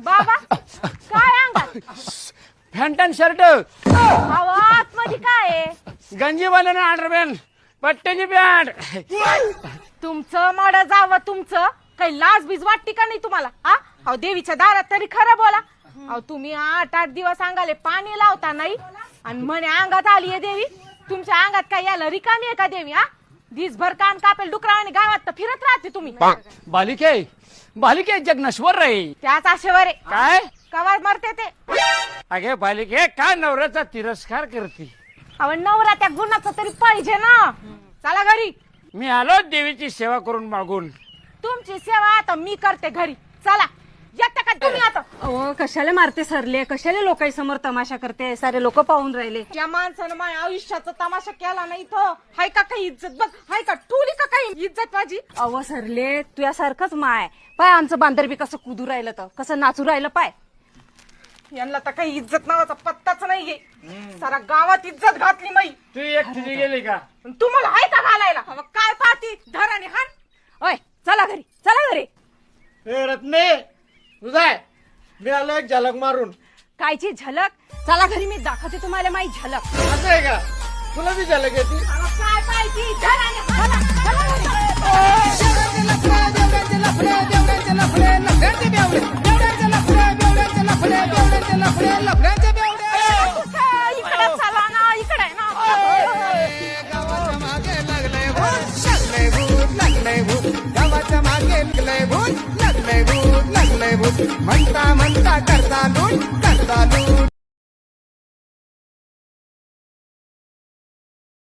बाबा काय अंगात फॅन्टन शर्ट आवाज मध्ये काय आहे? गंजीवाल्यानं अंडरमॅन पट्ट्याची पॅन्ट तुमचं मड जावं तुमचं काही लाज बीज वाटते का नाही तुम्हाला? हा अहो देवीच्या दारात तरी खरं बोला. अहो तुम्ही 8-8 दिवस अंगाले पाणी लावता नाही आणि म्हणे अंगात आली आहे देवी. तुमच्या अंगात काय याला रिकामी आहे का देवी? हा दिसभर कान कापेल डुकरावाने गावात तर फिरत राहते तुम्ही. बालिके जग नश्वर रे. त्याच आशेवर आहे. काय कवा मरते ते? अगे बालिके काय नवऱ्याचा तिरस्कार करते? अहो नवरा त्या गुणाचा तरी पाहिजे ना. चला घरी. मी आलो देवीची सेवा करून मागून. तुमची सेवा आता मी करते घरी. चला येता का तुम्ही आता? अहो कशाला मारते सरले, कशाला लोकांसमोर तमाशा करते, सारे लोक पाहून राहिले. त्या माणसानं माझ्या आयुष्याचा तमाशा केला नाही इथं. हाय का काही इज्जत? बघ हाय का ठुली का काही इज्जत माझी? अहो सरले तुझ्यासारखंच माय पाय आमचं बांधर बी कसं कुदू राहिलं तर कसं नाचू राहिलं पाय. यांना तर काही इज्जत नावाचा पत्ताच नाहीये. सारा गावात इज्जत घातली माई. तू एकटी गेली का? तुम्हाला हाय का घालायला? अहो, काय पाहती धराने हान. ओय चला घरी, चला घरी. रत्ने तुझा मी आलो एक झलक मारून. कायची झलक? चला घरी, मी दाखवते तुम्हाला माझी झलक. असं आहे का? तुला बी झलक येते? अहो, काय पाहती धराने इकडे चला ना, इकडे ना. गावाच्या मागे लागलंय भूत लागलंय भूत गावाच्या मागे लागलंय भूत म्हणता म्हणता करता लूट